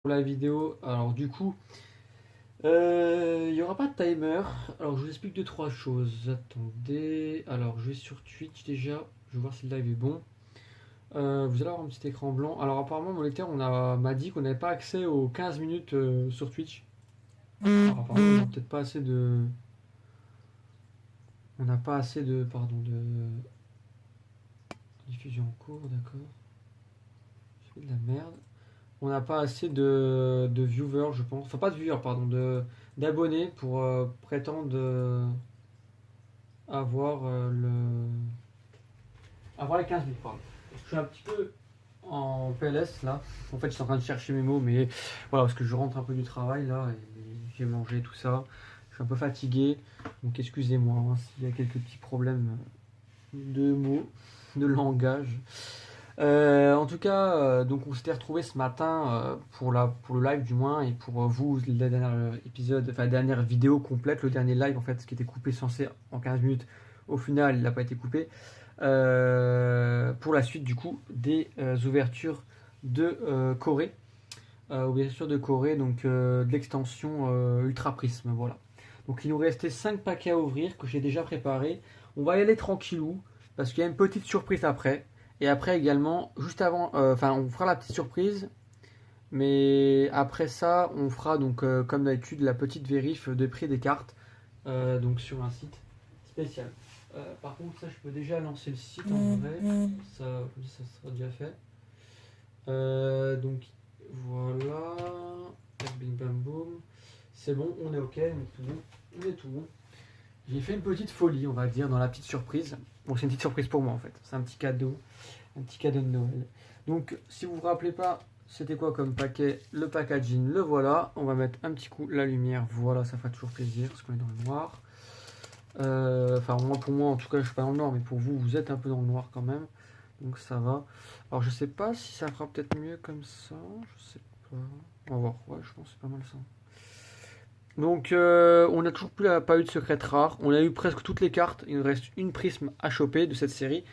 pour la vidéo. Alors du coup, il n'y aura pas de timer. Alors je vous explique deux trois choses. Attendez. Alors je vais sur Twitch déjà. Je vais voir si le live est bon. Vous allez avoir un petit écran blanc. Alors apparemment mon lecteur m'a dit qu'on n'avait pas accès aux 15 minutes sur Twitch. Alors apparemment on n'a peut-être pas assez de. On n'a pas assez de. Pardon, de diffusion en cours, d'accord. Je fais de la merde. On n'a pas assez de viewers, je pense. Enfin, pas de viewers, pardon, d'abonnés pour prétendre avoir avoir les 15 000, pardon. Je suis un petit peu en PLS là. En fait, je suis en train de chercher mes mots, mais voilà, parce que je rentre un peu du travail là et j'ai mangé tout ça. Je suis un peu fatigué, donc excusez-moi hein, s'il y a quelques petits problèmes de mots, de langage. En tout cas, donc on s'était retrouvé ce matin pour le live du moins et pour vous le dernier épisode, enfin la dernière vidéo complète, le dernier live en fait, ce qui était coupé censé en 15 minutes, au final il n'a pas été coupé. Pour la suite du coup des ouvertures de Corée, ouverture de Corée donc de l'extension Ultra Prism, voilà. Donc il nous restait 5 paquets à ouvrir que j'ai déjà préparés. On va y aller tranquillou parce qu'il y a une petite surprise après. Et après également, juste avant, enfin on fera la petite surprise, mais après ça, on fera donc comme d'habitude la petite vérif de prix des cartes, donc sur un site spécial. Par contre, ça je peux déjà lancer le site en vrai, ça sera déjà fait. Donc voilà, bing bam boum, c'est bon, on est ok, on est tout bon, on est tout bon. J'ai fait une petite folie, on va dire, dans la petite surprise. Bon, c'est une petite surprise pour moi en fait, c'est un petit cadeau. Un petit cadeau de Noël. Donc, si vous vous rappelez pas, c'était quoi comme paquet? Le packaging, le voilà. On va mettre un petit coup la lumière. Voilà, ça fera toujours plaisir parce qu'on est dans le noir. Enfin, moi, pour moi, en tout cas, je suis pas dans le noir, mais pour vous, vous êtes un peu dans le noir quand même. Donc, ça va. Alors, je sais pas si ça fera peut-être mieux comme ça. Je sais pas. On va voir. Ouais, je pense que c'est pas mal ça. Donc, on n'a toujours pas eu de secret rare. On a eu presque toutes les cartes. Il nous reste une prisme à choper de cette série.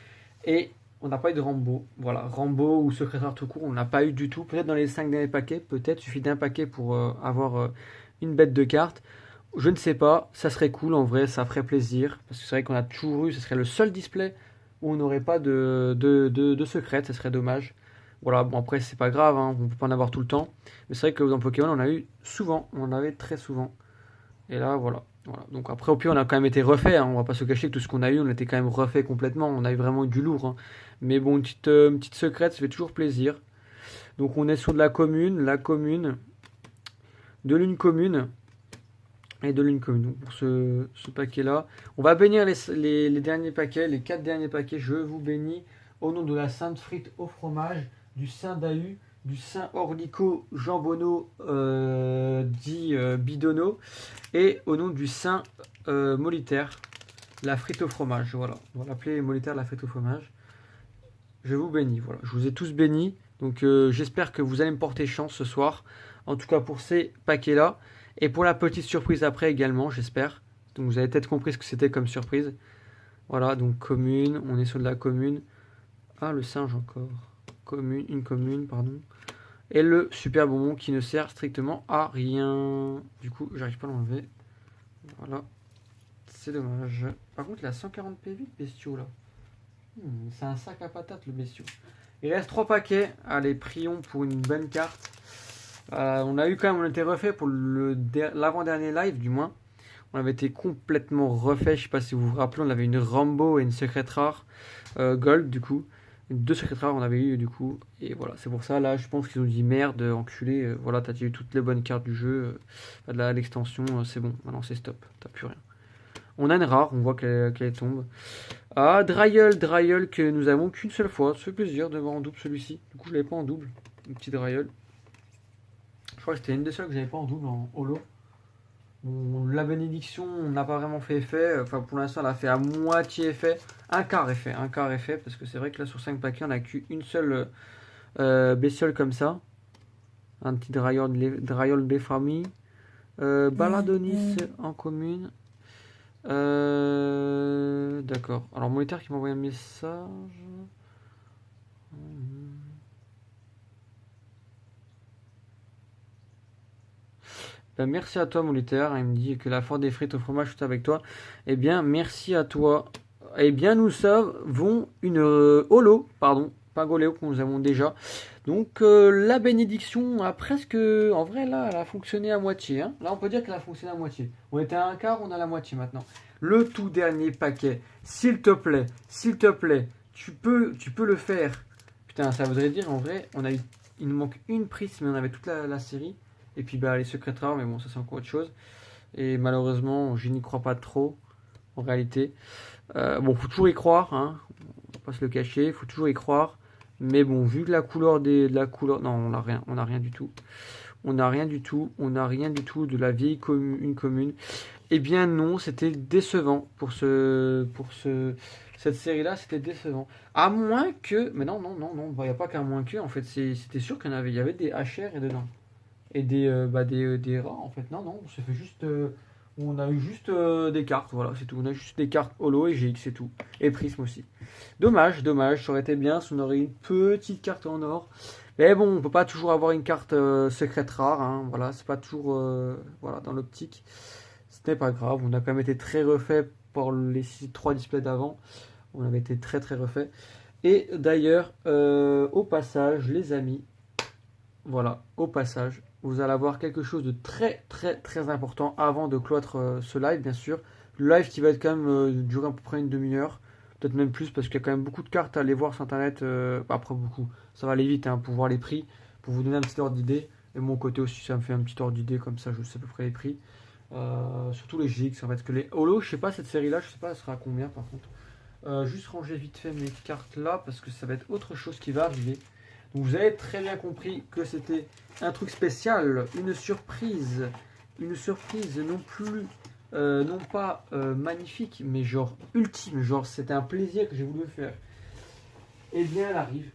Et on n'a pas eu de Rambo. Voilà, Rambo ou secrétaire tout court, on n'a pas eu du tout. Peut-être dans les 5 derniers paquets, peut-être suffit d'un paquet pour avoir une bête de cartes. Je ne sais pas, ça serait cool en vrai, ça ferait plaisir. Parce que c'est vrai qu'on a toujours eu, ce serait le seul display où on n'aurait pas de secret, ça serait dommage. Voilà, bon après c'est pas grave, hein, on peut pas en avoir tout le temps. Mais c'est vrai que dans Pokémon on a eu souvent, on en avait très souvent. Et là, voilà. Voilà. Donc après, au pire, on a quand même été refait, hein. On va pas se cacher que tout ce qu'on a eu, on était quand même refait complètement. On a eu vraiment eu du lourd, hein. Mais bon, une petite secrète, ça fait toujours plaisir. Donc on est sur de la commune, de l'une commune et de l'une commune. Donc pour ce paquet-là, on va bénir les derniers paquets, les 4 derniers paquets. Je vous bénis au nom de la Sainte Frite au fromage, du Saint Dahu, du Saint Orlico Jambonneau dit Bidonneau, et au nom du Saint Molitaire, la frite au fromage. Voilà, on va l'appeler Molitaire la frite au fromage. Je vous bénis, voilà. Je vous ai tous bénis. Donc j'espère que vous allez me porter chance ce soir. En tout cas pour ces paquets-là. Et pour la petite surprise après également, j'espère. Donc vous avez peut-être compris ce que c'était comme surprise. Voilà, donc commune, on est sur de la commune. Ah, le singe encore. Commune, une commune, pardon. Et le super bonbon qui ne sert strictement à rien. Du coup, j'arrive pas à l'enlever. Voilà, c'est dommage. Par contre, il a 140 PV, le bestiau là. C'est un sac à patates le bestiau. Il reste 3 paquets. Allez, prions pour une bonne carte. On a eu quand même, on était refait pour l'avant-dernier live du moins. On avait été complètement refait. Je sais pas si vous vous rappelez, on avait une Rambo et une secrète rare Gold du coup. 2 secrets rares on avait eu du coup. Et voilà, c'est pour ça là, je pense qu'ils ont dit merde, enculé. Voilà, t'as eu toutes les bonnes cartes du jeu. L'extension, c'est bon. Maintenant c'est stop. T'as plus rien. On a une rare, on voit qu'elle tombe. Ah, Dryol que nous avons qu'une seule fois. Ça fait plaisir de voir en double celui-ci. Du coup, je l'avais pas en double. Une petite Dryol. Je crois que c'était une des seules que j'avais pas en double en holo. Bon, la bénédiction n'a pas vraiment fait effet. Enfin, pour l'instant, elle a fait à moitié effet. Un quart effet. Un quart effet. Parce que c'est vrai que là, sur 5 paquets, on a qu'une seule bestiole comme ça. Un petit Dryol des familles. Baladonis en commune. D'accord. Alors, Monétaire qui m'a envoyé un message. Ben, merci à toi, mon lutteur. Il me dit que la force des frites au fromage tout avec toi. Eh bien, merci à toi. Eh bien, nous avons une holo, pardon, pas Goléo que nous avons déjà. Donc, la bénédiction a presque. En vrai, là, elle a fonctionné à moitié. Hein. Là, on peut dire qu'elle a fonctionné à moitié. On était à un quart, on a la moitié maintenant. Le tout dernier paquet. S'il te plaît, tu peux le faire. Putain, ça voudrait dire, en vrai, il nous manque une prise, mais on avait toute la série. Et puis bah, les secrets rares, mais bon, ça c'est encore autre chose. Et malheureusement, je n'y crois pas trop, en réalité. Bon, faut toujours y croire, hein. On va pas se le cacher, faut toujours y croire. Mais bon, vu que la couleur de la couleur... Non, on n'a rien du tout. On n'a rien du tout, on n'a rien du tout de la vieille commune. Eh bien non, c'était décevant cette série-là, c'était décevant. À moins que... Mais non, il n'y a pas qu'à moins que, en fait, c'était sûr il y avait des HR et dedans. Et des rats en fait. Non, c'est fait juste. On a eu juste des cartes, voilà, c'est tout. On a juste des cartes Holo et GX, c'est tout. Et Prism aussi. Dommage, ça aurait été bien si on aurait une petite carte en or. Mais bon, on peut pas toujours avoir une carte secrète rare, hein, voilà, c'est pas toujours voilà, dans l'optique. Ce n'est pas grave, on a quand même été très refait pour les 3 displays d'avant. On avait été très refait. Et d'ailleurs, au passage, les amis, voilà, au passage, vous allez avoir quelque chose de très important avant de cloître ce live, bien sûr. Le live qui va être quand même durer à peu près une demi-heure, peut-être même plus, parce qu'il y a quand même beaucoup de cartes à aller voir sur internet. Après, beaucoup, ça va aller vite hein, pour voir les prix, pour vous donner un petit ordre d'idée. Et de mon côté aussi, ça me fait un petit ordre d'idée, comme ça je sais à peu près les prix. Surtout les GX en fait, parce que les Holo, je sais pas, cette série là, je sais pas, elle sera à combien par contre. Juste ranger vite fait mes cartes là, parce que ça va être autre chose qui va arriver. Donc vous avez très bien compris que c'était un truc spécial, une surprise non plus, non pas magnifique, mais genre ultime, genre c'était un plaisir que j'ai voulu faire. Et bien elle arrive.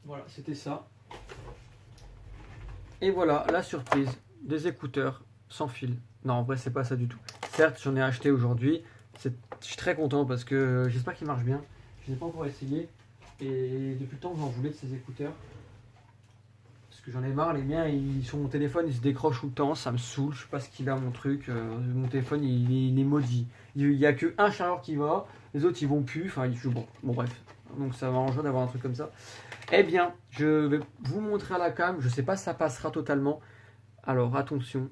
Voilà, c'était ça. Et voilà la surprise des écouteurs sans fil. Non, en vrai c'est pas ça du tout. Certes, j'en ai acheté aujourd'hui. Je suis très content parce que j'espère qu'il marche bien. Je n'ai pas encore essayé. Et depuis le temps que j'en voulais de ces écouteurs. Parce que j'en ai marre, les miens, sur mon téléphone, ils se décrochent tout le temps. Ça me saoule, je sais pas ce qu'il a mon truc. Mon téléphone, il est maudit. Il n'y a qu'un chargeur qui va. Les autres, ils vont plus. Enfin, bon, bref. Donc ça m'arrangerait d'avoir un truc comme ça. Eh bien, je vais vous montrer à la cam. Je sais pas si ça passera totalement. Alors attention.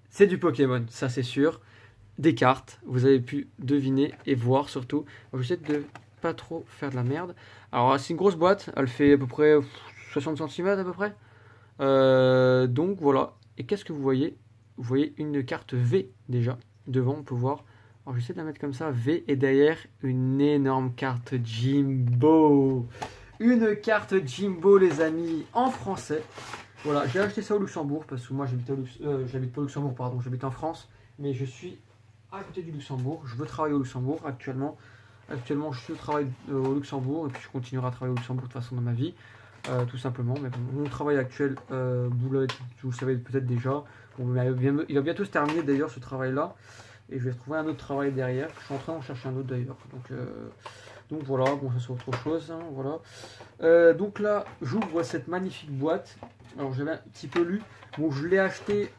C'est du Pokémon, ça c'est sûr. Des cartes, vous avez pu deviner et voir surtout. Je vais essayer de pas trop faire de la merde. Alors c'est une grosse boîte, elle fait à peu près 60 cm à peu près. Donc voilà. Et qu'est-ce que vous voyez? Vous voyez une carte V déjà. Devant on peut voir. Alors j'essaie de la mettre comme ça, V, et derrière une énorme carte Jimbo. Une carte Jimbo les amis, en français. Voilà, j'ai acheté ça au Luxembourg parce que moi j'habite pas au Luxembourg, pardon, j'habite en France, mais je suis à côté du Luxembourg. Je veux travailler au Luxembourg actuellement. Actuellement, je suis au travail au Luxembourg et puis je continuerai à travailler au Luxembourg de toute façon dans ma vie, tout simplement. Mais bon, mon travail actuel, vous le savez peut-être déjà. Bon, il va bientôt se terminer d'ailleurs ce travail-là et je vais trouver un autre travail derrière. Je suis en train d'en chercher un autre d'ailleurs. Donc voilà, bon, ça c'est autre chose. Hein, voilà. Donc là, j'ouvre cette magnifique boîte. Alors j'avais un petit peu lu. Bon, je l'ai acheté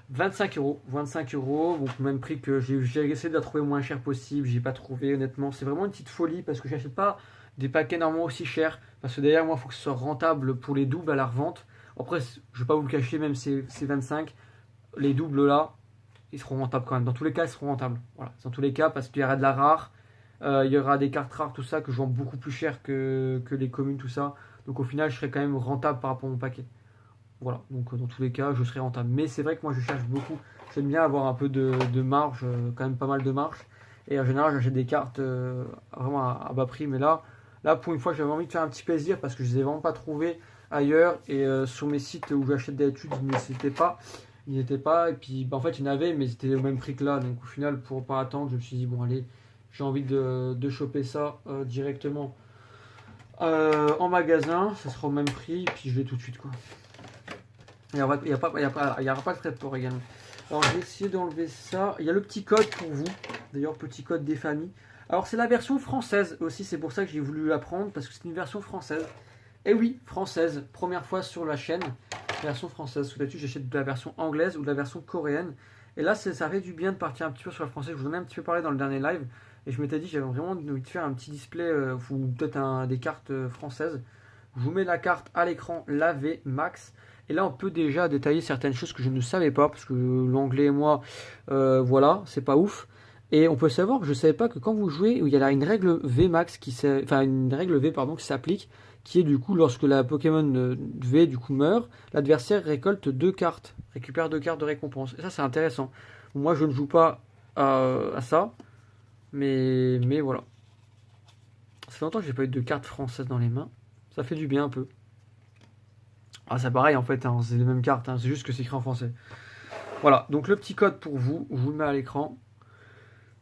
25 euros. 25 euros, donc même prix que j'ai essayé de la trouver moins cher possible. J'ai pas trouvé honnêtement. C'est vraiment une petite folie parce que j'achète pas des paquets normalement aussi chers. Parce que derrière moi, il faut que ce soit rentable pour les doubles à la revente. Après, je vais pas vous le cacher, même si c'est 25, les doubles là, ils seront rentables quand même. Dans tous les cas, ils seront rentables. Voilà, dans tous les cas, parce qu'il y aura de la rare. Il y aura des cartes rares, tout ça, que je vends beaucoup plus cher que les communes, tout ça. Donc au final, je serai quand même rentable par rapport à mon paquet. Voilà, donc dans tous les cas, je serai rentable. Mais c'est vrai que moi, je cherche beaucoup. J'aime bien avoir un peu de marge, quand même pas mal de marge. Et en général, j'achète des cartes vraiment à bas prix. Mais là, pour une fois, j'avais envie de faire un petit plaisir parce que je ne les ai vraiment pas trouvés ailleurs. Et sur mes sites où j'achète d'habitude, ils n'étaient pas. Ils n'étaient pas. Et puis, en fait, il y en avait, mais c'était au même prix que là. Donc au final, pour ne pas attendre, je me suis dit, bon, allez, j'ai envie de choper ça directement en magasin. Ça sera au même prix. Et puis, je vais tout de suite, quoi. Il n'y aura pas de frais de port également. Alors je vais essayer d'enlever ça. Il y a le petit code pour vous. D'ailleurs, petit code des familles. Alors c'est la version française aussi, c'est pour ça que j'ai voulu la prendre, parce que c'est une version française. Et oui, française, première fois sur la chaîne, version française. Sous d'habitude j'achète de la version anglaise ou de la version coréenne. Et là ça fait du bien de partir un petit peu sur la française. Je vous en ai un petit peu parlé dans le dernier live. Et je m'étais dit j'avais vraiment envie de faire un petit display, ou peut-être des cartes françaises. Je vous mets la carte à l'écran, la V Max. Et là on peut déjà détailler certaines choses que je ne savais pas, parce que l'anglais et moi, voilà, c'est pas ouf. Et on peut savoir que je ne savais pas que quand vous jouez, il y a là une règle Vmax une règle V pardon, qui s'applique, qui est du coup lorsque la Pokémon V du coup meurt, l'adversaire récolte 2 cartes, récupère 2 cartes de récompense. Et ça c'est intéressant. Moi je ne joue pas à ça, mais voilà. Ça fait longtemps que j'ai pas eu de cartes françaises dans les mains. Ça fait du bien un peu. Ah c'est pareil en fait, hein, c'est les mêmes cartes, hein, c'est juste que c'est écrit en français. Voilà, donc le petit code pour vous, je vous le mets à l'écran.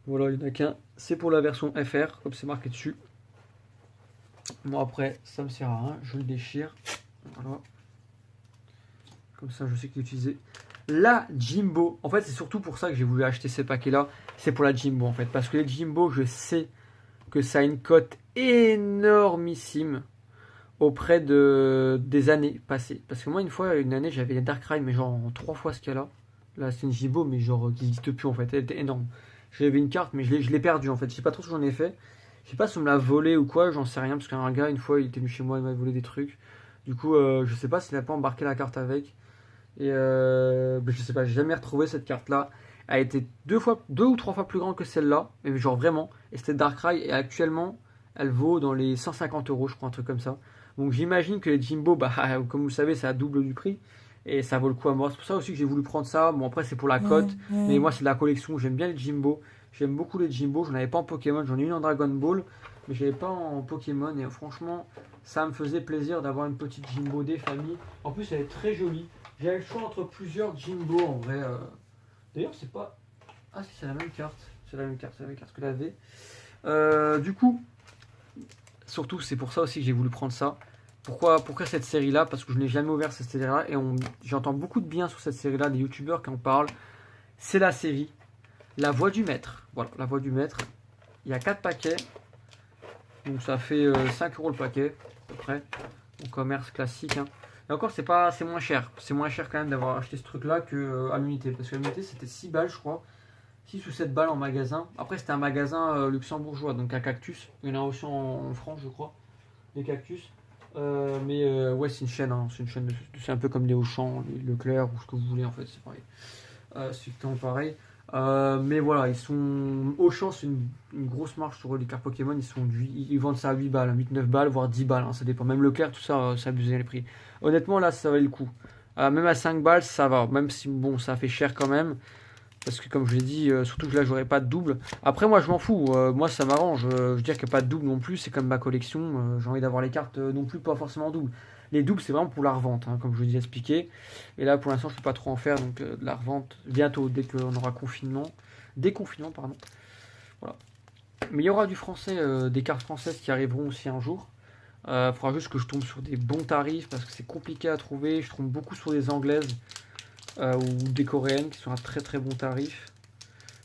Voilà, il n'y en a qu'un. C'est pour la version FR, comme c'est marqué dessus. Bon, après, ça me sert à rien. Je le déchire. Voilà. Comme ça, je sais qu'il est utilisé. La Jimbo. En fait, c'est surtout pour ça que j'ai voulu acheter ces paquets-là. C'est pour la Jimbo, en fait. Parce que les Jimbo, je sais que ça a une cote énormissime auprès des années passées. Parce que moi, une année, j'avais les Darkrai, mais genre 3 fois ce qu'il y a là. Là, c'est une Jimbo, mais genre qui n'existe plus, en fait. Elle était énorme. J'avais une carte, mais je l'ai perdue en fait. Je sais pas trop ce que j'en ai fait. Je sais pas si on me l'a volé ou quoi, j'en sais rien. Parce qu'un gars, une fois, il était venu chez moi, il m'a volé des trucs. Du coup, je sais pas s'il n'a pas embarqué la carte avec. Et je sais pas, j'ai jamais retrouvé cette carte là. Elle a été 2 ou 3 fois plus grande que celle-là. Mais genre vraiment. Et c'était Darkrai. Et actuellement, elle vaut dans les 150 euros, je crois, un truc comme ça. Donc j'imagine que les Jimbo, bah, comme vous le savez, c'est à double du prix. Et ça vaut le coup à moi. C'est pour ça aussi que j'ai voulu prendre ça. Bon, après, c'est pour la cote. Mais moi, c'est de la collection. J'aime bien les Jimbo. J'aime beaucoup les Jimbo. J'en avais pas en Pokémon. J'en ai une en Dragon Ball. Mais je n'avais pas en Pokémon. Et franchement, ça me faisait plaisir d'avoir une petite Jimbo des familles. En plus, elle est très jolie. J'avais le choix entre plusieurs Jimbo en vrai. D'ailleurs, c'est pas. Ah, si, c'est la même carte. C'est la même carte. C'est la même carte que la V. Du coup, surtout, c'est pour ça aussi que j'ai voulu prendre ça. Pourquoi cette série-là? Parce que je n'ai jamais ouvert cette série-là et j'entends beaucoup de bien sur cette série-là, des youtubeurs qui en parlent. C'est la série La Voix du Maître. Voilà, La Voix du Maître. Il y a 4 paquets. Donc ça fait 5 euros le paquet, à peu près. Au commerce classique. Hein. Et encore, c'est moins cher. C'est moins cher quand même d'avoir acheté ce truc-là qu'à l'unité. Parce qu'à l'unité, c'était 6 balles, je crois. 6 ou 7 balles en magasin. Après, c'était un magasin luxembourgeois, donc un Cactus. Il y en a aussi en France, je crois. Des Cactus. Ouais, c'est une chaîne, hein. C'est un peu comme les Auchan, les Leclerc ou ce que vous voulez en fait, c'est pareil. C'est exactement pareil. Mais voilà, ils sont Auchan, c'est une grosse marge sur les cartes Pokémon. Ils vendent ça à 8 balles, 8-9 balles, voire 10 balles, hein, ça dépend. Même Leclerc, tout ça, c'est abusé les prix. Honnêtement, là, ça valait le coup. Même à 5 balles, ça va. Même si bon, ça fait cher quand même. Parce que comme je l'ai dit, surtout que là j'aurai pas de double. Après moi je m'en fous, moi ça m'arrange. Je veux dire qu'il n'y a pas de double non plus, c'est comme ma collection. J'ai envie d'avoir les cartes non plus pas forcément doubles. Les doubles c'est vraiment pour la revente, hein, comme je vous l'ai expliqué. Et là pour l'instant je peux pas trop en faire, donc de la revente bientôt dès qu'on aura déconfinement pardon. Voilà. Mais il y aura du français, des cartes françaises qui arriveront aussi un jour. Il faudra juste que je tombe sur des bons tarifs parce que c'est compliqué à trouver. Je tombe beaucoup sur des anglaises. Ou des coréennes qui sont à très très bon tarif.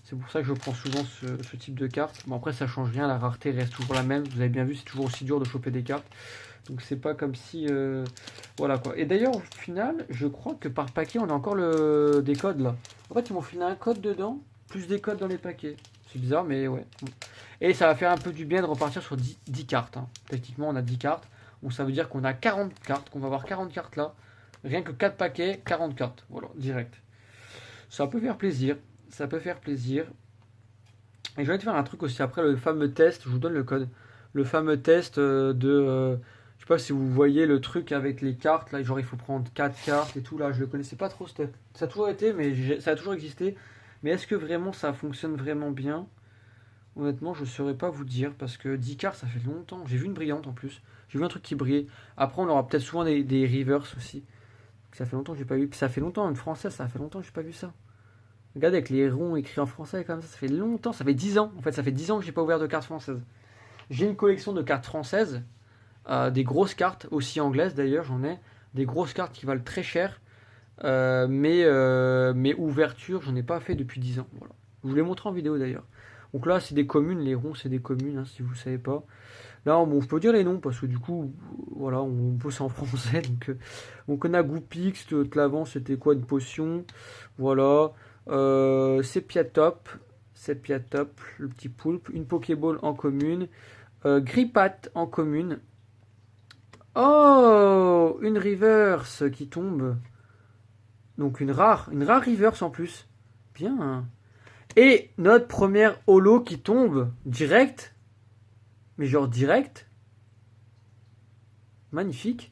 C'est pour ça que je prends souvent ce type de carte. Bon après ça change rien, la rareté reste toujours la même. Vous avez bien vu, c'est toujours aussi dur de choper des cartes. Donc c'est pas comme si... voilà quoi. Et d'ailleurs au final, je crois que par paquet on a encore des codes là. En fait ils m'ont filé un code dedans, plus des codes dans les paquets. C'est bizarre mais ouais. Et ça va faire un peu du bien de repartir sur 10 cartes. Hein. Techniquement on a 10 cartes. Donc ça veut dire qu'on a 40 cartes, qu'on va avoir 40 cartes là. Rien que 4 paquets, 40 cartes. Voilà, direct. Ça peut faire plaisir. Ça peut faire plaisir. Et je vais te faire un truc aussi après, le fameux test. Je vous donne le code. Le fameux test je sais pas si vous voyez le truc avec les cartes. Là, genre il faut prendre 4 cartes et tout. Là, je le connaissais pas trop. Ça a toujours été, mais ça a toujours existé. Mais est-ce que vraiment ça fonctionne vraiment bien? Honnêtement, je ne saurais pas vous dire. Parce que 10 cartes, ça fait longtemps. J'ai vu une brillante en plus. J'ai vu un truc qui brillait. Après, on aura peut-être souvent des reverse aussi. Ça fait longtemps que j'ai pas vu. Puis ça fait longtemps, une française, ça fait longtemps que j'ai pas vu ça. Regardez avec les ronds écrits en français comme ça fait longtemps, ça fait 10 ans. En fait, ça fait 10 ans que j'ai pas ouvert de cartes françaises. J'ai une collection de cartes françaises, des grosses cartes, aussi anglaises d'ailleurs, j'en ai. Des grosses cartes qui valent très cher. Mais ouverture, j'en ai pas fait depuis 10 ans. Voilà. Je vous l'ai montré en vidéo d'ailleurs. Donc là, c'est des communes, les ronds, c'est des communes, hein, si vous ne savez pas. Là, bon, je peux dire les noms, parce que du coup, voilà, on bosse en français. Donc on a Goupix, l'avant, c'était quoi, une potion. Voilà. Sepiatop, le petit poulpe. Une Pokéball en commune. Grippat en commune. Oh, une reverse qui tombe. Donc une rare reverse en plus. Bien. Et notre première holo qui tombe direct. Mais genre direct. Magnifique.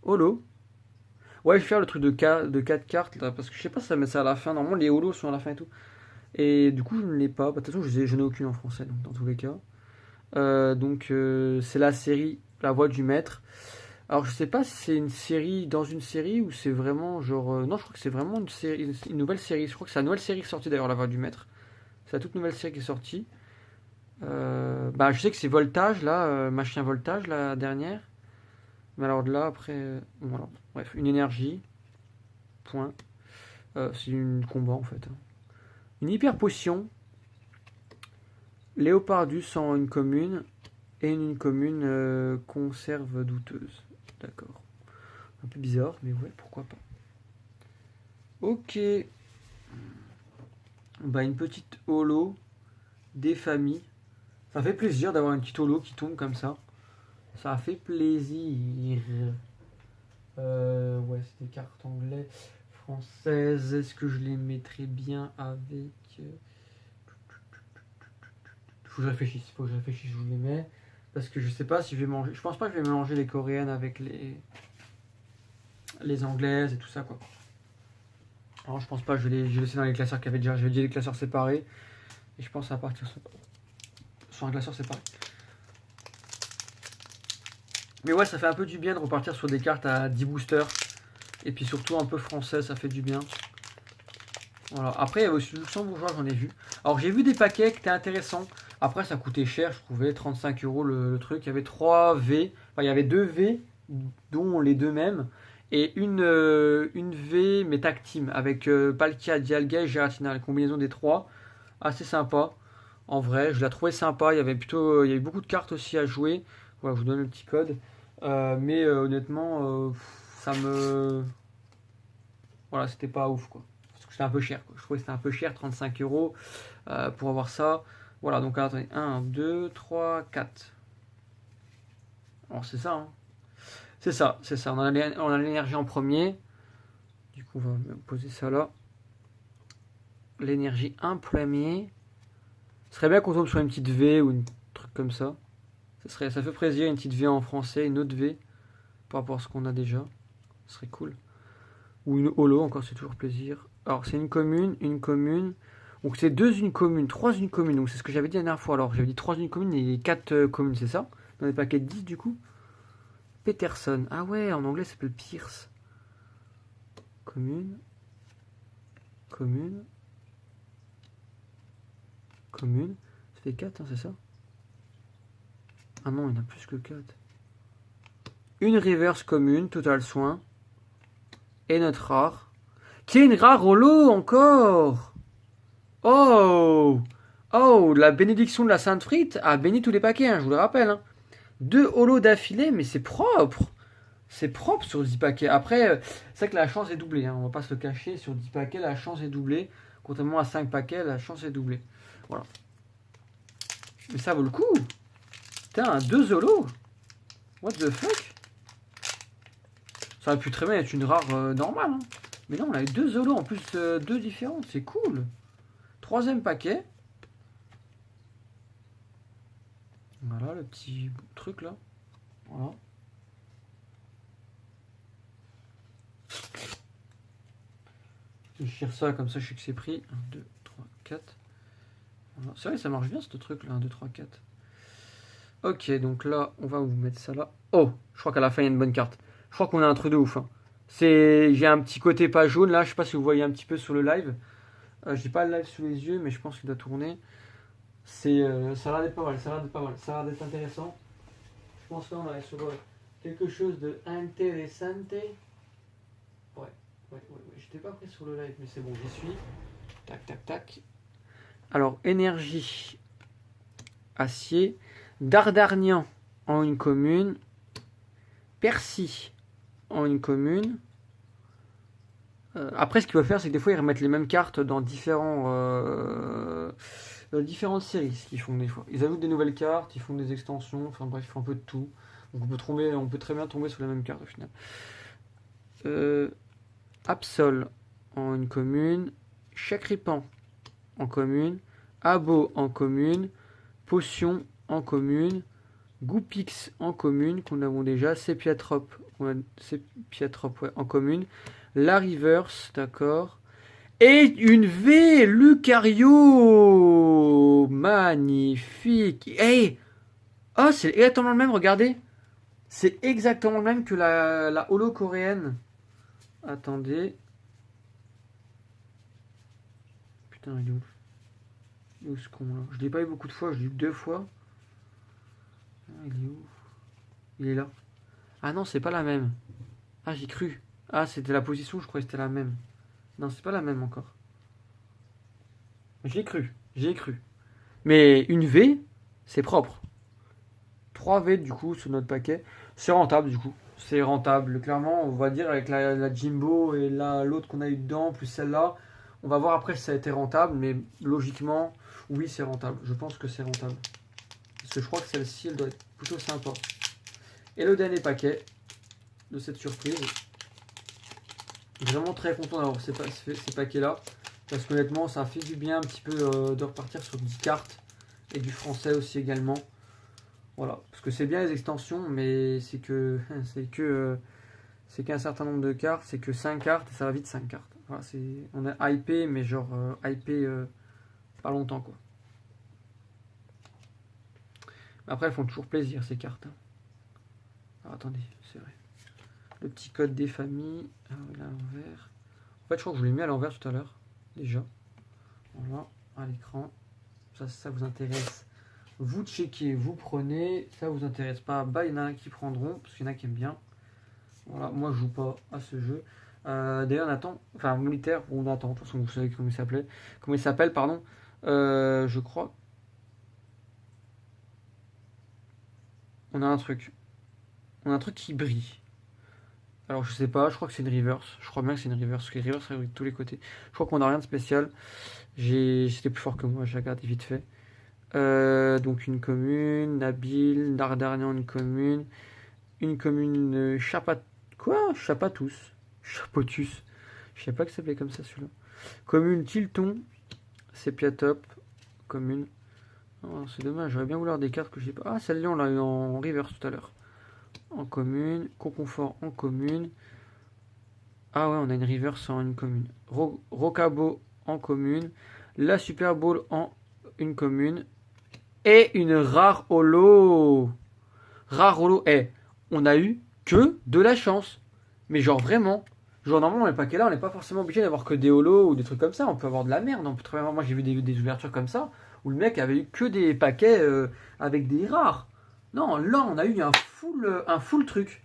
Holo. Ouais, je vais faire le truc de 4 cartes là. Parce que je sais pas si ça met ça à la fin. Normalement, les holos sont à la fin et tout. Et du coup, je ne l'ai pas. De toute façon, je n'ai aucune en français, donc, dans tous les cas. C'est la série La Voix du Maître. Alors, je sais pas si c'est une série dans une série ou c'est vraiment genre. Non, je crois que c'est vraiment une série, une nouvelle série. Je crois que c'est la nouvelle série qui est sortie d'ailleurs, La Voix du Maître. C'est la toute nouvelle série qui est sortie. Bah, je sais que c'est Voltage, là, Machin Voltage, la dernière. Mais alors de là, après. Voilà. Bref, une énergie. Point. C'est une combat en fait. Une hyper potion. Léopardus en une commune. Et une commune conserve douteuse. D'accord. Un peu bizarre, mais ouais, pourquoi pas. Ok. Bah, une petite holo des familles. Ça fait plaisir d'avoir une petite holo qui tombe comme ça. Ça fait plaisir. Ouais, c'est des cartes anglais, françaises. Est-ce que je les mettrais bien avec. Faut que je réfléchisse. Faut que je réfléchisse, je vous les mets. Parce que je sais pas si je vais manger. Je pense pas que je vais mélanger les coréennes avec les anglaises et tout ça, quoi. Alors, je pense pas, je vais laisser dans les classeurs qu'il y avait déjà. J'avais dit les classeurs séparés. Et je pense à partir sur un classeur séparé. Mais ouais, ça fait un peu du bien de repartir sur des cartes à 10 boosters. Et puis surtout un peu français, ça fait du bien. Voilà. Après, il y avait aussi le luxembourgeois, j'en ai vu. Alors, j'ai vu des paquets qui étaient intéressants. Après, ça coûtait cher, je trouvais, 35 euros le truc. Il y avait 3 V. Enfin, il y avait 2 V, dont les deux mêmes. Et une V, mais tag team, avec Palkia, Dialga et Giratina. La combinaison des trois, assez sympa. En vrai, je la trouvais sympa. Il y avait beaucoup de cartes aussi à jouer. Voilà, je vous donne le petit code. Mais honnêtement, ça me. Voilà, c'était pas ouf, quoi. Parce que c'était un peu cher, quoi. Je trouvais que c'était un peu cher, 35 euros pour avoir ça. Voilà, donc attendez, 1, 2, 3, 4. Alors c'est ça, hein. C'est ça, c'est ça. On a l'énergie en premier. Du coup, on va poser ça là. L'énergie en premier. Ce serait bien qu'on tombe sur une petite V ou un truc comme ça. Ça fait plaisir, une petite V en français, une autre V par rapport à ce qu'on a déjà. Ce serait cool. Ou une holo, encore, c'est toujours plaisir. Alors, c'est une commune. Donc, c'est 2 une commune, 3 une commune. Donc, c'est ce que j'avais dit la dernière fois. Alors, j'avais dit 3 une commune et 4 communes, c'est ça? Dans les paquets de 10, du coup. Peterson. Ah ouais, en anglais, ça s'appelle Pierce. Commune. Commune. Commune. Ça fait 4, hein, c'est ça? Ah non, il y en a plus que 4. Une reverse commune, total soin. Et notre rare. Qui est une rare holo encore. Oh. Oh, la bénédiction de la Sainte Frite a béni tous les paquets, hein, je vous le rappelle. Hein. 2 holos d'affilée, mais c'est propre. C'est propre sur 10 paquets. Après, c'est vrai que la chance est doublée. Hein, on va pas se le cacher. Sur 10 paquets, la chance est doublée. Contrairement à 5 paquets, la chance est doublée. Voilà. Mais ça vaut le coup. Putain, 2 holos. What the fuck. Ça aurait pu très bien être une rare normale. Hein. Mais non, on a eu 2 holos en plus, 2 différentes. C'est cool. 3e paquet. Voilà le petit truc là. Voilà. Je tire ça comme ça, je sais que c'est pris. 1, 2, 3, 4. Voilà. C'est vrai, ça marche bien ce truc là. 1, 2, 3, 4. Ok, donc là, on va vous mettre ça là. Oh, je crois qu'à la fin, il y a une bonne carte. Je crois qu'on a un truc de ouf. Hein. J'ai un petit côté pas jaune là. Je sais pas si vous voyez un petit peu sur le live. J'ai pas le live sous les yeux, mais je pense qu'il doit tourner. Ça a l'air d'être pas mal. Ça a l'air d'être intéressant. Je pense que là, on est sur quelque chose de intéressante. Ouais. J'étais pas pris sur le live, mais c'est bon, j'y suis. Tac, tac, tac. Alors, énergie, acier. Dardarnian en une commune. Percy en une commune. Après, ce qu'ils peuvent faire, c'est que des fois, ils remettent les mêmes cartes dans différentes séries, ce qu'ils font des fois. Ils ajoutent des nouvelles cartes, ils font des extensions, enfin bref, ils font un peu de tout. Donc on peut très bien tomber sur la même carte au final. Absol en une commune. Chakripan en commune. Abo en commune. Potion en commune. Goupix en commune, qu'on a déjà. Sepiatrope, ouais, en commune. La Reverse, d'accord. Et une V, Lucario. Magnifique. Hey, oh, c'est exactement le même, regardez. C'est exactement le même que la holo coréenne. Attendez. Putain, il est où? Il est où ce con là? Je l'ai pas eu beaucoup de fois, je l'ai eu 2 fois. Ah, il est où? Il est là. Ah non, c'est pas la même. Ah, j'ai cru. Ah, c'était la position, je croyais que c'était la même. Non, c'est pas la même encore. J'ai cru. Mais une V, c'est propre. 3 V du coup sur notre paquet. C'est rentable du coup. C'est rentable. Clairement, on va dire avec la Jimbo et l'autre qu'on a eu dedans, plus celle-là. On va voir après si ça a été rentable, mais logiquement, oui, c'est rentable. Je pense que c'est rentable. Parce que je crois que celle-ci, elle doit être plutôt sympa. Et le dernier paquet de cette surprise. Vraiment très content d'avoir ces paquets-là. Parce qu'honnêtement, ça fait du bien un petit peu de repartir sur 10 cartes. Et du français aussi également. Voilà. Parce que c'est bien les extensions, mais c'est qu'un certain nombre de cartes. C'est que 5 cartes et ça va vite 5 cartes. Voilà, on est hypé, mais genre hypé pas longtemps quoi. Après, elles font toujours plaisir ces cartes. Alors, attendez, c'est vrai. Le petit code des familles. Alors, il est à l'envers. En fait, je crois que je l'ai mis à l'envers tout à l'heure. Déjà. Voilà, à l'écran. Ça vous intéresse. Vous checkez, vous prenez. Ça vous intéresse pas. Bah, il y en a un qui prendront. Parce qu'il y en a qui aiment bien. Voilà, moi je joue pas à ce jeu. D'ailleurs, Nathan, enfin, militaire, ou Nathan, de toute façon, vous savez comment il s'appelait. Comment il s'appelle, pardon. Je crois. On a un truc. On a un truc qui brille. Alors je sais pas, je crois que c'est une reverse. Je crois bien que c'est une reverse, parce que les reverse ça brille de tous les côtés. Je crois qu'on n'a rien de spécial. C'était plus fort que moi, j'ai regardé vite fait. Donc une commune, Nabil, Dardarnian une commune. Une commune Quoi? Chapatus. Chapotus. Je sais pas que ça s'appelait comme ça celui-là. Commune Tilton. Sepiatop. Commune. Oh, c'est dommage, j'aurais bien voulu avoir des cartes que j'ai pas. Ah, celle-là on l'a eu en reverse tout à l'heure. En commune. Conconfort en commune. Ah ouais, on a une reverse en une commune. Rocabo en commune. La Super Bowl en une commune. Et une rare holo. Rare holo. On a eu que de la chance. Mais genre vraiment. Genre normalement, les paquets là, on n'est pas forcément obligé d'avoir que des holos ou des trucs comme ça. On peut avoir de la merde. On peut très bien... Moi, j'ai vu des ouvertures comme ça où le mec avait eu que des paquets avec des rares. Non, là, on a eu un full truc.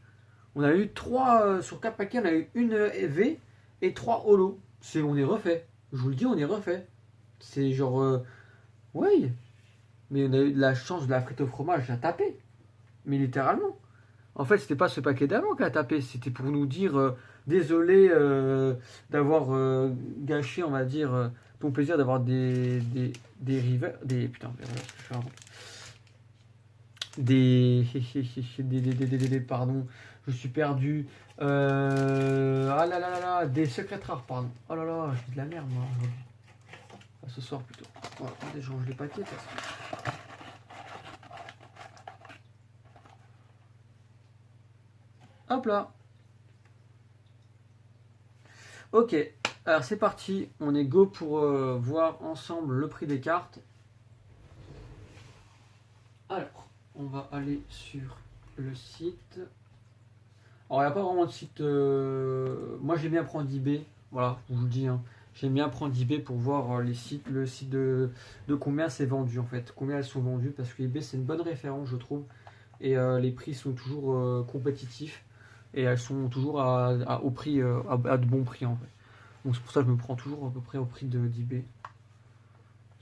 On a eu 3 sur 4 paquets, on a eu une V et 3 holos. On est refait. Je vous le dis, on est refait. C'est genre. Ouais. Mais on a eu de la chance de la frite au fromage à taper. Mais littéralement. En fait, c'était pas ce paquet d'avant qui a tapé. C'était pour nous dire désolé d'avoir gâché, on va dire, ton plaisir d'avoir des rivers. Putain, je suis pardon, je suis perdu. Ah là là là là, des secrets rares, pardon. Oh là là, je dis de la merde moi aujourd'hui. Enfin, ce soir plutôt. Voilà, attendez, je range les paquets. Hop là. Ok, alors c'est parti. On est go pour voir ensemble le prix des cartes. Alors, on va aller sur le site. Alors, il n'y a pas vraiment de site. Moi, j'aime bien prendre eBay. Voilà, je vous le dis. Hein. J'aime bien prendre eBay pour voir le site de combien c'est vendu en fait. Combien elles sont vendues. Parce que eBay, c'est une bonne référence, je trouve. Et les prix sont toujours compétitifs. Et elles sont toujours au prix, à de bons prix en fait. Donc, c'est pour ça que je me prends toujours à peu près au prix d'eBay.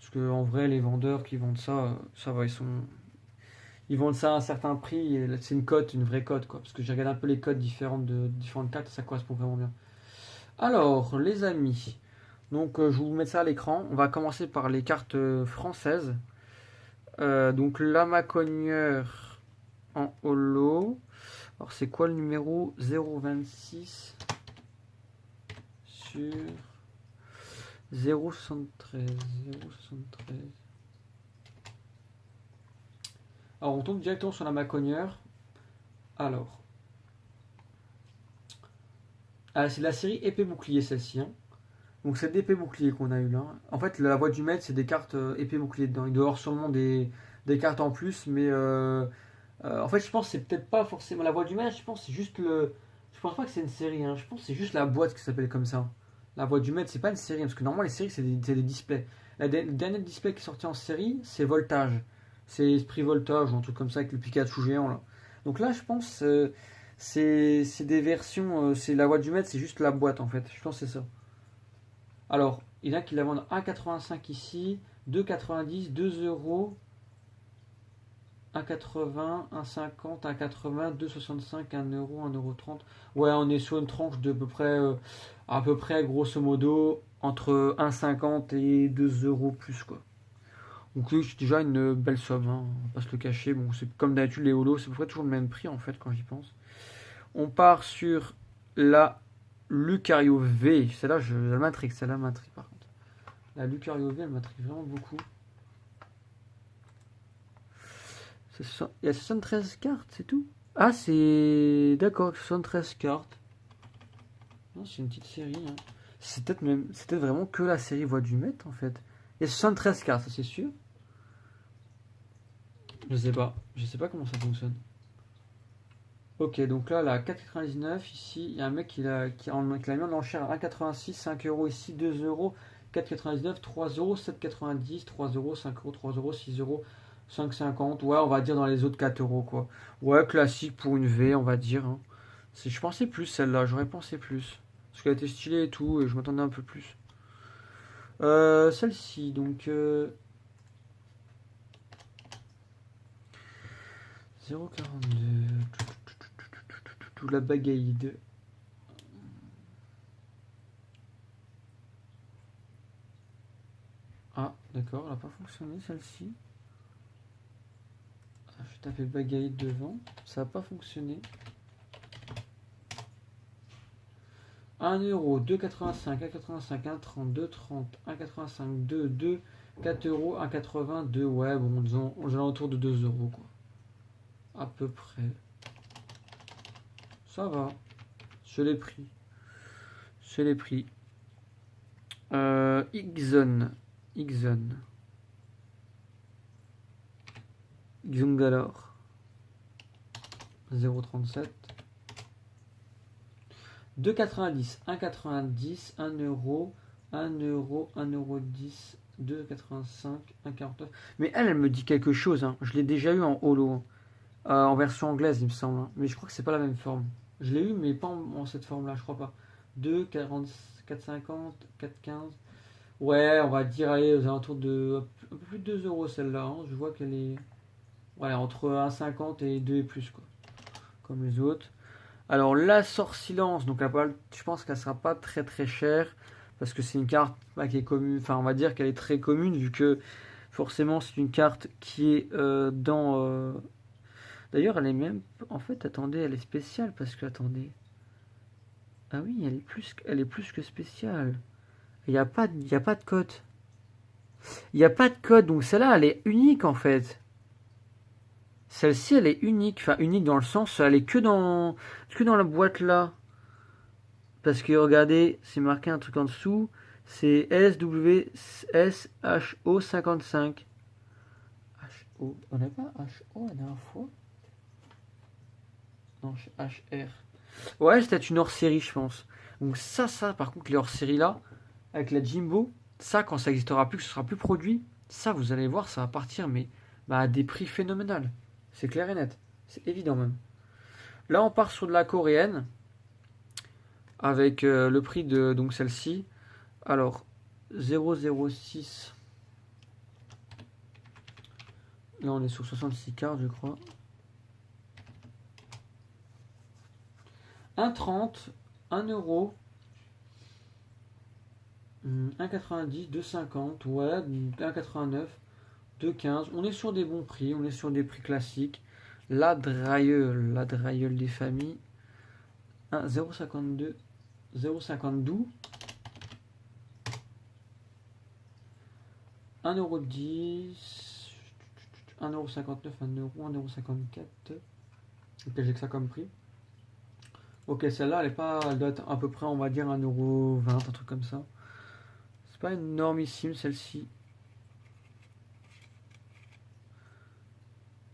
Parce que en vrai, les vendeurs qui vendent ça, ça va, ils vendent ça à un certain prix. Et c'est une cote, une vraie cote, quoi. Parce que j'ai regardé un peu les cotes différentes de différentes cartes, et ça correspond vraiment bien. Alors, les amis, donc je vais vous mettre ça à l'écran. On va commencer par les cartes françaises. Donc la Macogneur en holo. Alors c'est quoi le numéro 026 sur 073 073. Alors on tombe directement sur la Macogneur. Alors c'est la série épée bouclier celle-ci. Hein. Donc c'est d'épée bouclier qu'on a eu là. En fait la voix du maître c'est des cartes épée bouclier dedans. Il doit y avoir sûrement des cartes en plus, mais en fait je pense que c'est peut-être pas forcément la voix du maître. Je pense que c'est juste le. Je pense pas que c'est une série. Hein. Je pense que c'est juste la boîte qui s'appelle comme ça. La voix du maître c'est pas une série parce que normalement les séries c'est des displays. Le dernier display qui est sorti en série c'est Voltage. C'est Esprit Voltage ou un truc comme ça avec le Pikachu géant là. Donc là je pense c'est des versions. C'est la voix du maître c'est juste la boîte en fait. Je pense que c'est ça. Alors, il y en a qui la vendent 1,85 ici, 2,90, 2 euros, 1,80, 1,50, 1,80, 2,65, 1 euro, 1,30 €. Ouais, on est sur une tranche de à peu près, grosso modo, entre 1,50 et 2 euros plus, quoi. Donc oui, c'est déjà une belle somme, hein, on va pas se le cacher. Bon, c'est comme d'habitude, les holos, c'est à peu près toujours le même prix, en fait, quand j'y pense. On part sur la Lucario V. Celle-là, elle m'intrigue, celle-là m'intrigue, par contre. La Lucario V, elle m'intrigue vraiment beaucoup. Il y a 73 cartes, c'est tout. Ah, c'est. D'accord, 73 cartes. Non, c'est une petite série. Hein. C'est peut-être vraiment que la série Voix du Maître, en fait. Il y a 73 cartes, ça c'est sûr. Je sais pas. Je sais pas comment ça fonctionne. Ok, donc là, la 4,99 ici, il y a un mec qui l'a mis en enchère à 1,86, 5 euros ici, 2 euros, 4,99, 3 euros, 7,90, 3 euros, 5 euros, 3 euros, 6 euros, 5,50. Ouais, on va dire dans les autres 4 euros, quoi. Ouais, classique pour une V, on va dire. Hein. Je pensais plus celle-là, j'aurais pensé plus. Parce qu'elle était stylée et tout, et je m'attendais un peu plus. Celle-ci, donc. 0,42. La bagaille. Ah, d'accord, elle n'a pas fonctionné celle-ci. Je vais taper bagaille devant. Ça n'a pas fonctionné. 1 euro, 2,85, 1,85, 1,30, 2,30, 1,85, 2, 2, 4 euros, 1,80, 2. Ouais, bon, disons, aux alentours de 2 euros, quoi. À peu près. Ça va. Je l'ai pris. Je l'ai pris. Ixon. Xungalor. 0,37. 2,90. 1,90. 1 euro. 1 euro. 1 euro 10. 2,85. 1,49. Mais elle me dit quelque chose. Hein. Je l'ai déjà eu en holo. En version anglaise, il me semble. Hein. Mais je crois que c'est pas la même forme. Je l'ai eu, mais pas en cette forme-là, je crois pas. 2, 40, 4,50, 4,15. Ouais, on va dire, allez, aux alentours de un peu plus de 2 euros celle-là. Hein. Je vois qu'elle est entre 1,50 et 2 et plus, quoi. Comme les autres. Alors, la Sortilence, donc je pense qu'elle sera pas très très chère. Parce que c'est une carte qui est commune. Enfin, on va dire qu'elle est très commune, vu que forcément, c'est une carte qui est dans. D'ailleurs, elle est même. En fait, attendez, elle est spéciale parce que, attendez. Ah oui, elle est plus que spéciale. Il n'y a pas de code. Il n'y a pas de code, donc celle-là, elle est unique en fait. Celle-ci, elle est unique. Enfin, unique dans le sens, elle est que dans la boîte là. Parce que regardez, c'est marqué un truc en dessous. C'est SWSHO55. HO. On n'a pas HO la dernière fois? Non, HR. Ouais, c'était une hors-série, je pense. Donc ça, par contre, les hors-séries là, avec la Jimbo, ça, quand ça n'existera plus, que ce sera plus produit, ça, vous allez voir, ça va partir, mais à des prix phénoménal. C'est clair et net. C'est évident même. Là, on part sur de la coréenne, avec le prix de donc celle-ci. Alors, 0,06. Là, on est sur 66 cartes, je crois. 1,30, 1 euro, 1,90, 2,50, ouais, 1,89, 2,15. On est sur des bons prix, on est sur des prix classiques. La drailleule des familles. 0,52, 0,52. 1,10€, 1,59€, 1 euro, 1,54€. Ok, j'ai que ça comme prix. Ok, celle-là, elle doit être à peu près, on va dire, 1,20€, un truc comme ça. C'est pas énormissime celle-ci.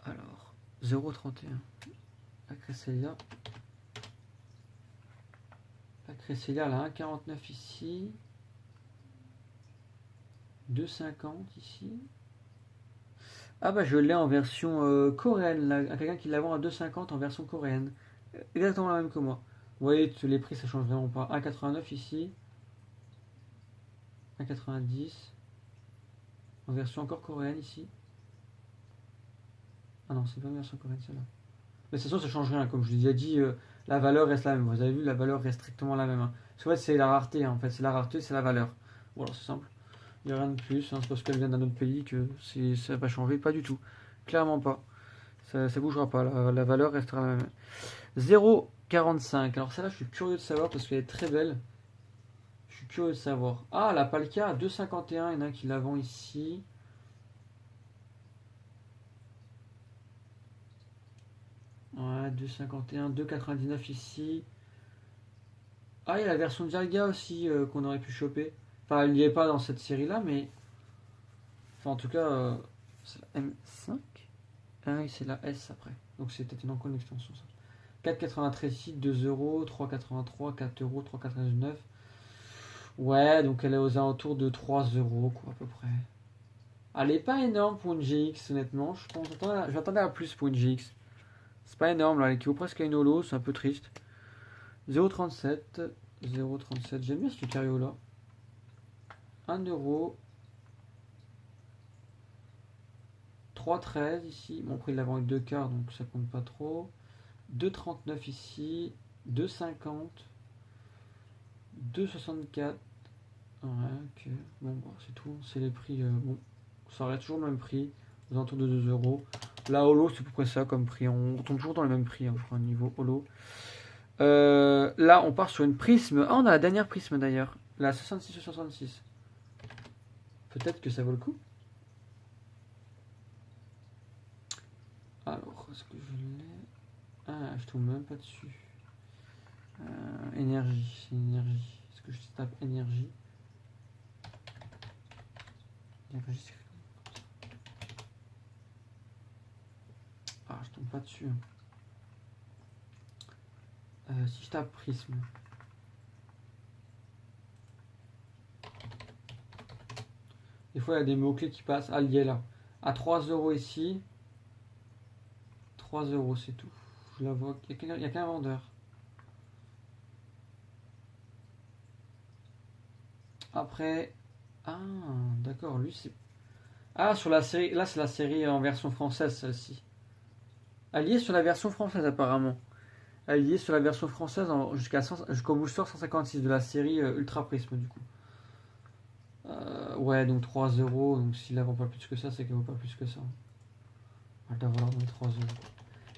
Alors, 0,31. La Cresselia. La Cresselia, elle a 1,49 ici. 2,50 ici. Ah bah je l'ai en version coréenne, là. Quelqu'un qui la vend à 2,50 en version coréenne. Exactement la même que moi. Vous voyez, les prix ça change vraiment pas. 1,89 ici. 1,90. En version encore coréenne ici. Ah non, c'est pas une version coréenne celle-là. Mais de toute façon, ça change rien. Comme je vous ai dit, la valeur reste la même. Vous avez vu, la valeur reste strictement la même. Hein. Parce qu'en fait, c'est la rareté. Hein. En fait, c'est la rareté, c'est la valeur. Voilà, c'est simple. Il n'y a rien de plus. Hein. C'est parce qu'elle vient d'un autre pays que ça va changer. Pas du tout. Clairement pas. Ça bougera pas. La valeur restera la même. 0,45. Alors celle-là, je suis curieux de savoir parce qu'elle est très belle. Je suis curieux de savoir. Ah, la Palkia à 2,51. Il y en a qui la vend ici. Ouais, 2,51, 2,99 ici. Ah, il y a la version Dialga aussi qu'on aurait pu choper. Enfin, elle n'y est pas dans cette série-là, mais. Enfin, en tout cas, c'est la M5. Ah oui, c'est la S après. Donc c'est peut-être encore une extension ça. 4,93 ici, 2 euros, 3,83, 4 euros, 3,99. Ouais, donc elle est aux alentours de 3 euros, quoi, à peu près. Elle est pas énorme pour une GX, honnêtement. Je m'attendais à plus pour une GX. C'est pas énorme, là. Elle équivaut presque à une holo, c'est un peu triste. 0,37. 0,37. J'aime bien ce Lucario-là. 1 euro. 3,13 ici. Bon, après, il l'avait avec 2 quarts, donc ça compte pas trop. 2,39 ici. 2,50. 2,64. Ouais, ok. Bon, bah, c'est tout. C'est les prix. Bon, ça reste toujours le même prix. Aux alentours de 2 euros. La holo, c'est à peu près ça comme prix. On tombe toujours dans le même prix, hein, je crois, niveau holo. Là, on part sur une prisme. Ah, on a la dernière prisme d'ailleurs. La 66. Peut-être que ça vaut le coup. Alors, est-ce que je l'ai? Ah, je tombe même pas dessus. Énergie, c'est énergie. Est-ce que je tape énergie? Énergie, c'est... Ah, je tombe pas dessus. Si je tape prisme. Des fois, il y a des mots-clés qui passent. Ah, il est là. À 3 euros ici. 3 euros, c'est tout. Je la vois. Il n'y a qu'un vendeur. Après. Ah, d'accord. Lui, c'est. Ah, sur la série. Là, c'est la série en version française, celle-ci. Elle y est sur la version française, apparemment. Elle y est sur la version française jusqu'au booster 156 de la série Ultra Prisme, du coup. Ouais, donc 3 euros. Donc s'il la vend pas plus que ça, c'est qu'elle vaut pas plus que ça. Elle doit valoir dans 3 euros.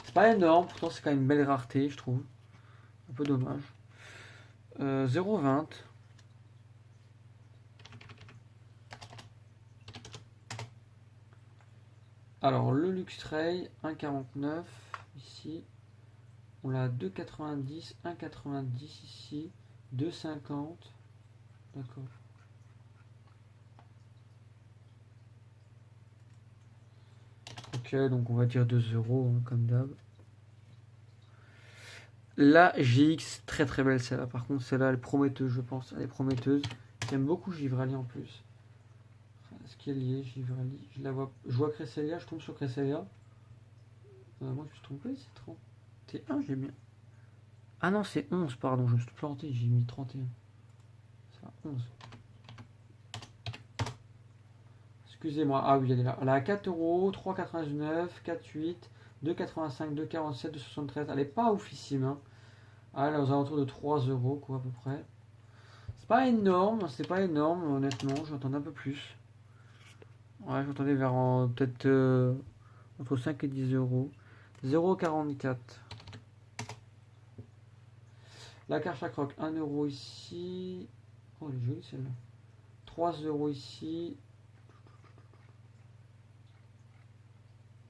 C'est pas énorme, pourtant c'est quand même une belle rareté, je trouve. Un peu dommage. 0,20. Alors le Luxray, 1,49 ici. On l'a à 2,90, 1,90 ici, 2,50. D'accord. Ok, donc on va dire 2 euros, hein, comme d'hab. La GX, très très belle celle-là. Par contre, celle-là, elle est prometteuse, je pense. Elle est prometteuse. J'aime beaucoup Givrali en plus. Est-ce qu'elle y est, Givrali? Je la vois. Je vois Cresselia, je tombe sur Cresselia. Moi, je me suis trompé, c'est 31, j'ai bien. Ah non, c'est 11, pardon, je me suis planté, j'ai mis 31. C'est 11. Est-ce Excusez-moi. Ah oui, elle est là. Elle est à 4 euros, 3,99, 4,8, 2,85, 2,47, 2,73. Elle est pas oufissime. Hein. Ah, elle est aux alentours de 3 euros, quoi, à peu près. C'est pas énorme, honnêtement. J'entendais un peu plus. Ouais, j'entendais vers peut-être entre 5 et 10 euros. 0,44. La carte à croque, 1 euro ici. Oh, elle est jolie celle-là. 3 euros ici.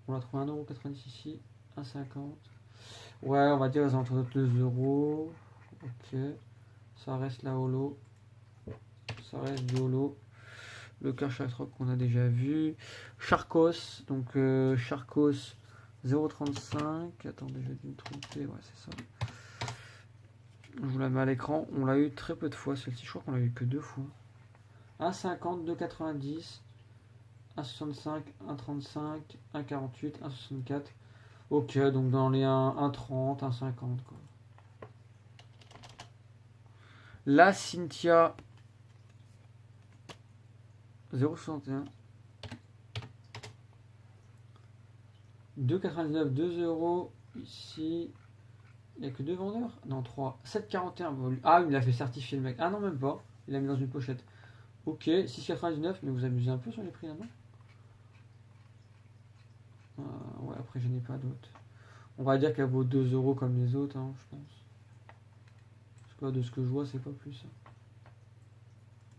On a trouvé 1,90 € ici. 1,50. Ouais, on va dire aux alentours de 2 euros. Ok. Ça reste la holo. Ça reste du holo. Le Karchak Rock qu'on a déjà vu. Charcos. Donc Charcos 0,35. Attendez, je vais me tromper. Ouais, c'est ça. Je vous la mets à l'écran. On l'a eu très peu de fois celle-ci. Je crois qu'on l'a eu que 2 fois. 1,50, 2,90. 1,65, 1,35, 1,48, 1,64. Ok, donc dans les 1,30, 1,50 quoi. La Cynthia 0,61. 2,99, 2 euros. Ici, il n'y a que 2 vendeurs? Non, 3. 7,41. Ah, il a fait certifier le mec. Ah non, même pas. Il l'a mis dans une pochette. Ok, 6,99. Mais vous abusez un peu sur les prix là-bas? Ouais, après, je n'ai pas d'autres. On va dire qu'elle vaut 2 euros comme les autres, hein, je pense. Parce que de ce que je vois, c'est pas plus. Hein.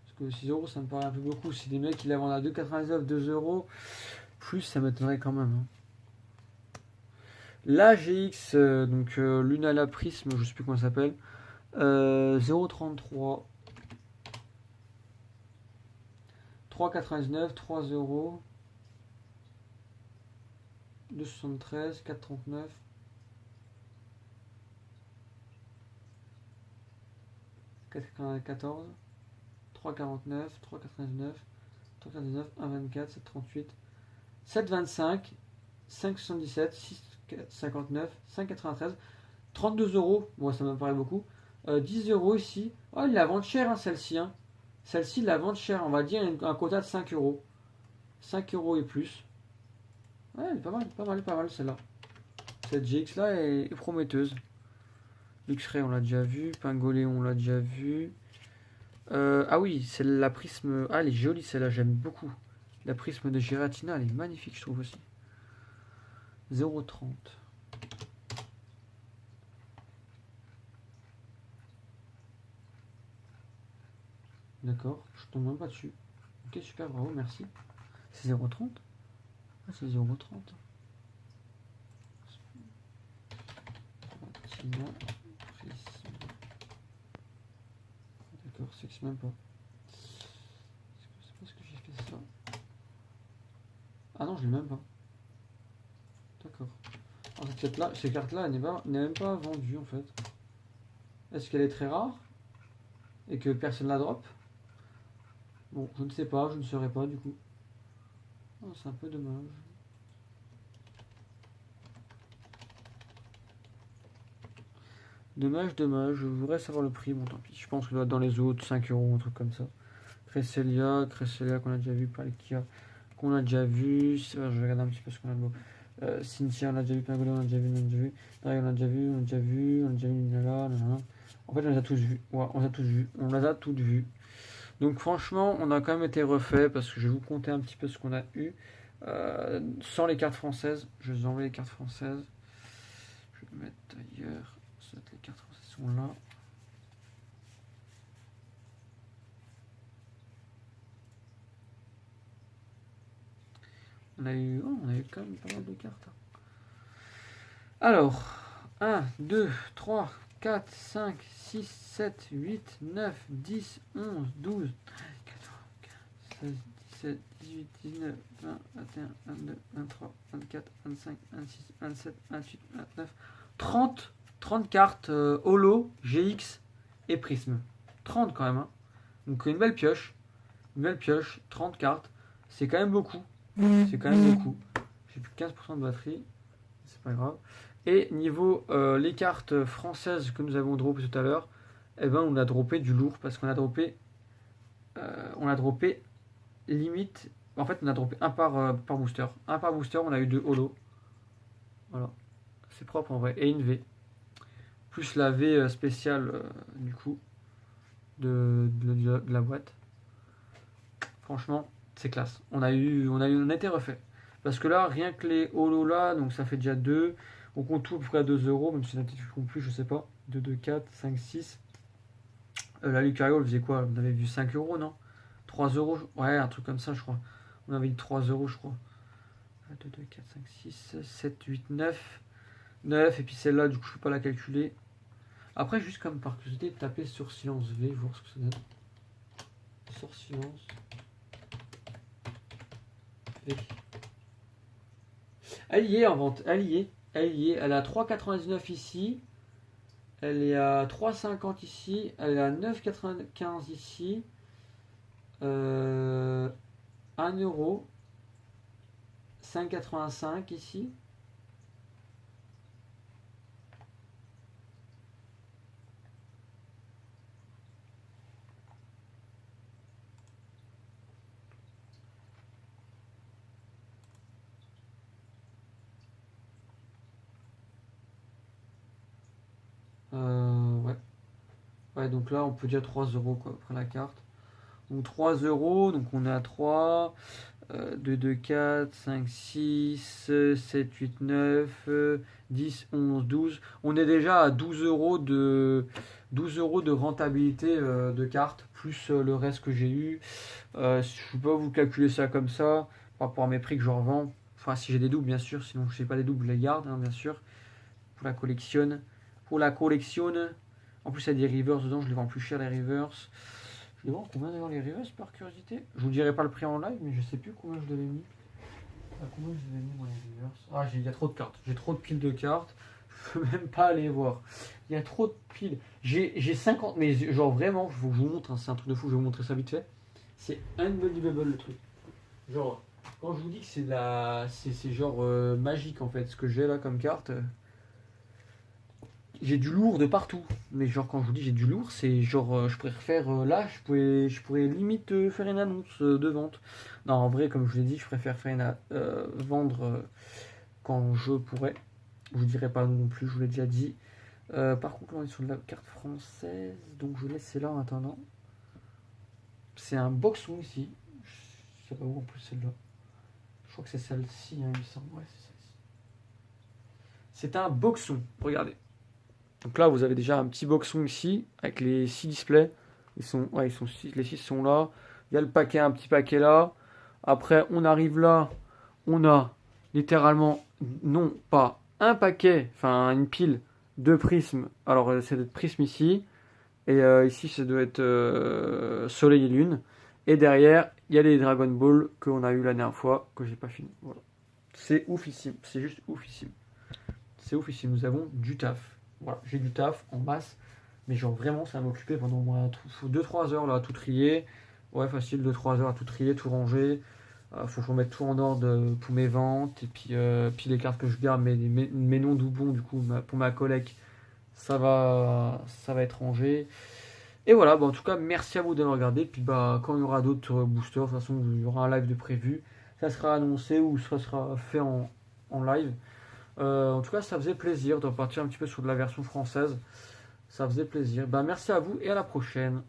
Parce que 6 euros, ça me paraît un peu beaucoup. Si des mecs qui la vendent à 2,99, 2 euros, plus, ça m'étonnerait quand même. Hein. La GX, donc Lunala Prism, je sais plus comment ça s'appelle. 0,33. 3,99, 3 euros. 2,73, 4,39. 4,14. 3,49, 3,99, 3,99, 1,24, 7,38, 7,25, 5,77, 6,59, 5,93, 32 euros. Bon, ça me paraît beaucoup. 10 euros ici. Oh, il la vend cher, hein, celle-ci. Hein. Celle-ci, il la vend cher. On va dire un quota de 5 euros. 5 euros et plus. Ouais, elle est pas mal, pas mal, pas mal celle-là. Cette GX là est prometteuse. Luxray, on l'a déjà vu. Pingoléon, on l'a déjà vu. Ah oui, c'est la prisme. Ah, elle est jolie celle-là, j'aime beaucoup. La prisme de Giratina, elle est magnifique, je trouve aussi. 0,30. D'accord, je tombe même pas dessus. Ok, super, bravo, merci. C'est 0,30. Ah, c'est 0,30. D'accord, c'est que c'est même pas. C'est parce que j'ai fait ça. Ah non, je l'ai même pas. D'accord. Cette carte-là, n'est même pas vendue en fait. Est-ce qu'elle est très rare et que personne la drop? Bon, je ne sais pas, je ne saurais pas du coup. Oh, c'est un peu dommage. Dommage, je voudrais savoir le prix, bon tant pis. Je pense qu'il doit être dans les autres, 5 euros, un truc comme ça. Cresselia qu'on a déjà vu, Palkia qu'on a déjà vu. Je vais regarder un petit peu ce qu'on a de beau. Cynthia, on a déjà vu, Pingolin, on a déjà vu, Daria, on a déjà vu, Ninala, nanana. En fait, on les a tous vus. Ouais, on les a toutes vues. Donc, franchement, on a quand même été refait parce que je vais vous compter un petit peu ce qu'on a eu. Sans les cartes françaises. Je vais vous enlever les cartes françaises. Je vais les mettre ailleurs. Les cartes françaises sont là. On a eu quand même pas mal de cartes. Alors, 1, 2, 3, 4, 5, 6, 7, 8, 9, 10, 11, 12, 13, 14, 15, 16, 17, 18, 19, 20, 21, 22, 23, 24, 25, 26, 27, 28, 29, 30, 30 cartes holo, GX et prisme. 30 quand même. Hein. Donc une belle pioche. 30 cartes. C'est quand même beaucoup. J'ai plus que 15% de batterie. C'est pas grave. Et niveau les cartes françaises que nous avons droppées tout à l'heure, eh ben on a droppé du lourd parce qu'on a droppé limite En fait, on a droppé un par booster. Un par booster, on a eu 2 holo. Voilà. C'est propre en vrai. Et une V. Plus la V spéciale, du coup, de la boîte. Franchement, c'est classe. On a été refait. Parce que là, rien que les holos là, donc ça fait déjà 2. On compte tout à peu près à 2 euros, même si la petite compte plus, je sais pas. 2, 2, 4, 5, 6. La Lucario, elle faisait quoi? On avait vu 5 euros, non? 3 euros? Ouais, un truc comme ça, je crois. On avait dit 3 euros, je crois. 2, 2, 4, 5, 6, 7, 8, 9. 9, et puis celle-là, du coup, je peux pas la calculer. Après, juste comme par curiosité, taper sur silence V, voir ce que ça donne. Sur silence V. Elle y est en vente, elle y est. Elle est à 3,99 ici. Elle est à 3,50 ici. Elle est à 9,95 ici. 1 euro. 5,85 ici. Ouais. Ouais, donc là, on peut dire 3 euros quoi, après la carte. Donc 3 euros, donc on est à 3, 2, 2, 4, 5, 6, 7, 8, 9, 10, 11, 12. On est déjà à 12 euros de rentabilité de carte, plus le reste que j'ai eu. Je ne peux pas vous calculer ça comme ça, par rapport à mes prix que je revends. Enfin, si j'ai des doubles, bien sûr, sinon je n'ai pas des doubles, je les garde, hein, bien sûr. Pour la collectionne. Pour la collectionne. En plus, il y a des reverse dedans, je les vends plus cher les reverse. Je vais voir combien d'ailleurs les reverse par curiosité. Je vous dirai pas le prix en live, mais je sais plus combien je l'avais mis. À combien je l'avais mis moi les reverse. Ah, il y a trop de cartes. J'ai trop de piles de cartes. Je peux même pas aller voir. Il y a trop de piles. J'ai 50, mais genre vraiment, je vous montre, hein, c'est un truc de fou, je vais vous montrer ça vite fait. C'est unbelievable le truc. Genre, quand je vous dis que c'est genre magique en fait, ce que j'ai là comme carte. J'ai du lourd de partout. Mais genre quand je vous dis j'ai du lourd, c'est genre je pourrais faire là, je pourrais limite faire une annonce de vente. Non, en vrai, comme je vous l'ai dit, je préfère faire vendre quand je pourrais. Je vous dirai pas non plus, je vous l'ai déjà dit. Par contre, on est sur de la carte française, donc je laisse celle-là en attendant. C'est un boxon ici. Je sais pas où en plus celle-là. Je crois que c'est celle-ci, hein, il me semble. Ouais, c'est celle-ci. C'est un boxon, regardez. Donc là, vous avez déjà un petit boxon ici, avec les 6 displays. Les 6 sont là. Il y a le paquet, un petit paquet là. Après, on arrive là. On a littéralement, non pas un paquet, enfin une pile de prismes. Alors, c'est des prismes ici. Et ici, ça doit être Soleil et Lune. Et derrière, il y a les Dragon Ball qu'on a eu la dernière fois, que j'ai pas fini. Voilà. C'est oufissime. C'est juste oufissime. C'est oufissime. Nous avons du taf. Voilà, j'ai du taf en masse, mais genre vraiment ça m'a occupé pendant au moins 2-3 heures là à tout trier. Ouais, facile, 2-3 heures à tout trier, tout ranger. Faut que je remette tout en ordre pour mes ventes. Et puis les cartes que je garde, mes noms doublons du coup pour ma collecte, ça va être rangé. Et voilà, bah, en tout cas, merci à vous d'avoir regardé. Puis bah, quand il y aura d'autres boosters, de toute façon, il y aura un live de prévu. Ça sera annoncé ou ça sera fait en live. En tout cas, ça faisait plaisir de repartir un petit peu sur de la version française. Ça faisait plaisir. Ben, merci à vous et à la prochaine.